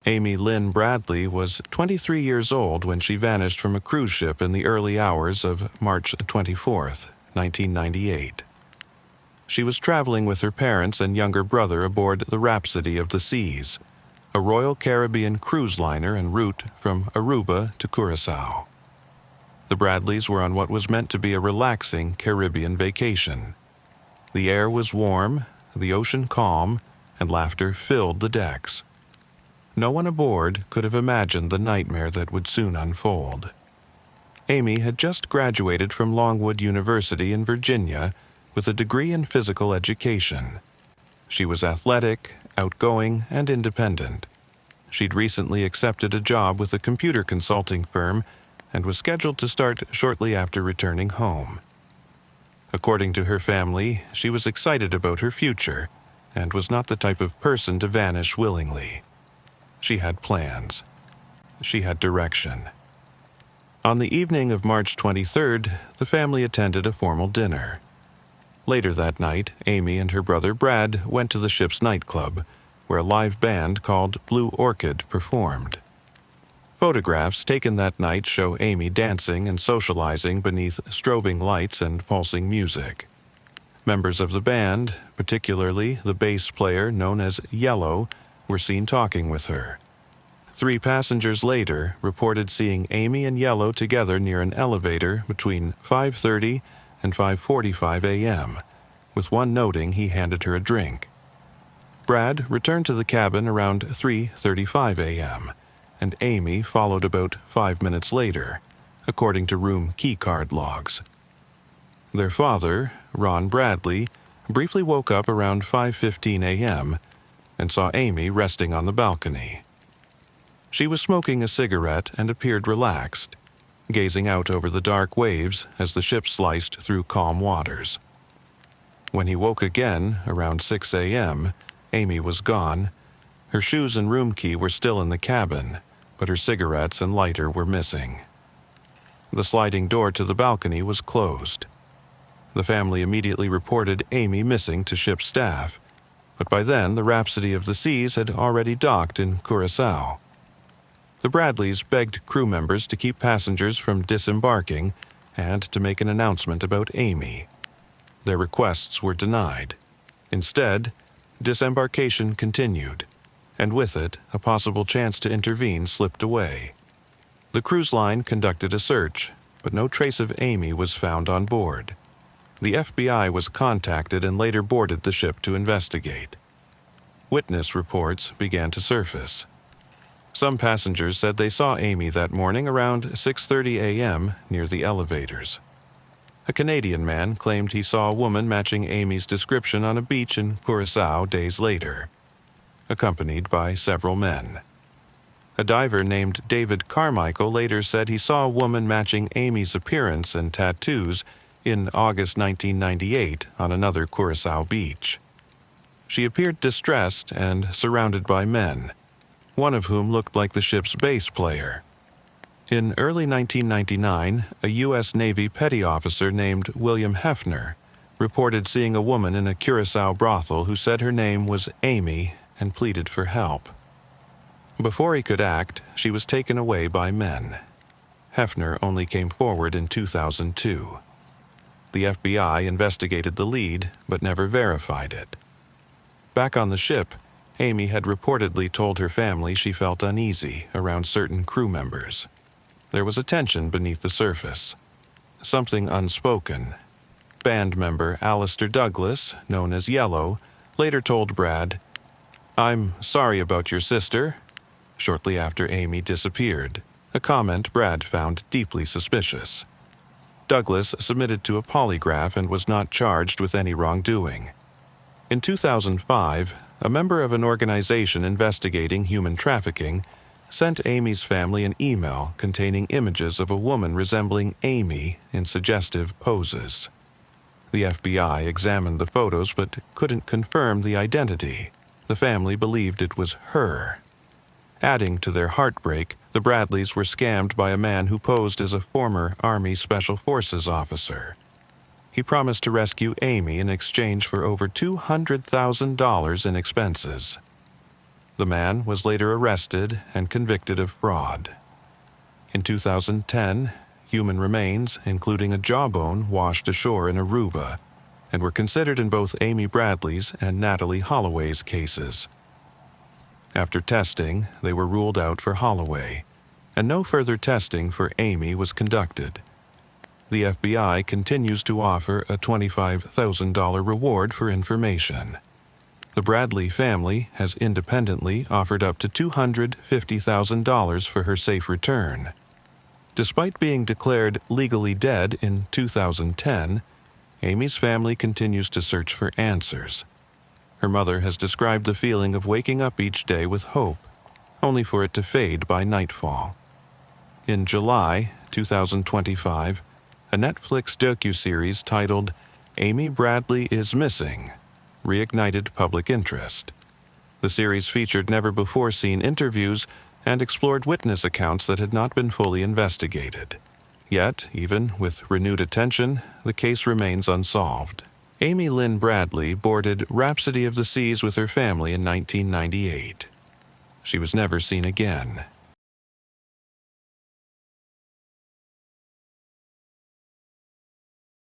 Amy Lynn Bradley was 23 years old when she vanished from a cruise ship in the early hours of March 24, 1998. She was traveling with her parents and younger brother aboard the Rhapsody of the Seas, a Royal Caribbean cruise liner en route from Aruba to Curaçao. The Bradleys were on what was meant to be a relaxing Caribbean vacation. The air was warm, the ocean calm, and laughter filled the decks. No one aboard could have imagined the nightmare that would soon unfold. Amy had just graduated from Longwood University in Virginia with a degree in physical education. She was athletic, outgoing, and independent. She'd recently accepted a job with a computer consulting firm and was scheduled to start shortly after returning home. According to her family, she was excited about her future and was not the type of person to vanish willingly. She had plans. She had direction. On the evening of March 23rd, the family attended a formal dinner. Later that night, Amy and her brother Brad went to the ship's nightclub, where a live band called Blue Orchid performed. Photographs taken that night show Amy dancing and socializing beneath strobing lights and pulsing music. Members of the band, particularly the bass player known as Yellow, were seen talking with her. 3 passengers later reported seeing Amy and Yellow together near an elevator between 5:30 and 5:45 a.m., with one noting he handed her a drink. Brad returned to the cabin around 3:35 a.m., and Amy followed about 5 minutes later, according to room keycard logs. Their father, Ron Bradley, briefly woke up around 5:15 a.m. and saw Amy resting on the balcony. She was smoking a cigarette and appeared relaxed, gazing out over the dark waves as the ship sliced through calm waters. When he woke again, around 6 a.m., Amy was gone. Her shoes and room key were still in the cabin, but her cigarettes and lighter were missing. The sliding door to the balcony was closed. The family immediately reported Amy missing to ship staff, but by then the Rhapsody of the Seas had already docked in Curaçao. The Bradleys begged crew members to keep passengers from disembarking and to make an announcement about Amy. Their requests were denied. Instead, disembarkation continued, and with it, a possible chance to intervene slipped away. The cruise line conducted a search, but no trace of Amy was found on board. The FBI was contacted and later boarded the ship to investigate. Witness reports began to surface. Some passengers said they saw Amy that morning around 6:30 a.m. near the elevators. A Canadian man claimed he saw a woman matching Amy's description on a beach in Curaçao days later, accompanied by several men. A diver named David Carmichael later said he saw a woman matching Amy's appearance and tattoos in August 1998 on another Curaçao beach. She appeared distressed and surrounded by men, one of whom looked like the ship's bass player. In early 1999, a U.S. Navy petty officer named William Hefner reported seeing a woman in a Curaçao brothel who said her name was Amy and pleaded for help. Before he could act, she was taken away by men. Hefner only came forward in 2002. The FBI investigated the lead, but never verified it. Back on the ship, Amy had reportedly told her family she felt uneasy around certain crew members. There was a tension beneath the surface, something unspoken. Band member Alistair Douglas, known as Yellow, later told Brad, "I'm sorry about your sister," shortly after Amy disappeared, a comment Brad found deeply suspicious. Douglas submitted to a polygraph and was not charged with any wrongdoing. In 2005, a member of an organization investigating human trafficking sent Amy's family an email containing images of a woman resembling Amy in suggestive poses. The FBI examined the photos but couldn't confirm the identity. The family believed it was her. Adding to their heartbreak, the Bradleys were scammed by a man who posed as a former Army Special Forces officer. He promised to rescue Amy in exchange for over $200,000 in expenses. The man was later arrested and convicted of fraud. In 2010, human remains, including a jawbone, washed ashore in Aruba and were considered in both Amy Bradley's and Natalie Holloway's cases. After testing, they were ruled out for Holloway, and no further testing for Amy was conducted. The FBI continues to offer a $25,000 reward for information. The Bradley family has independently offered up to $250,000 for her safe return. Despite being declared legally dead in 2010, Amy's family continues to search for answers. Her mother has described the feeling of waking up each day with hope, only for it to fade by nightfall. In July 2025, a Netflix docuseries titled "Amy Bradley is Missing" reignited public interest. The series featured never-before-seen interviews and explored witness accounts that had not been fully investigated. Yet, even with renewed attention, the case remains unsolved. Amy Lynn Bradley boarded Rhapsody of the Seas with her family in 1998. She was never seen again,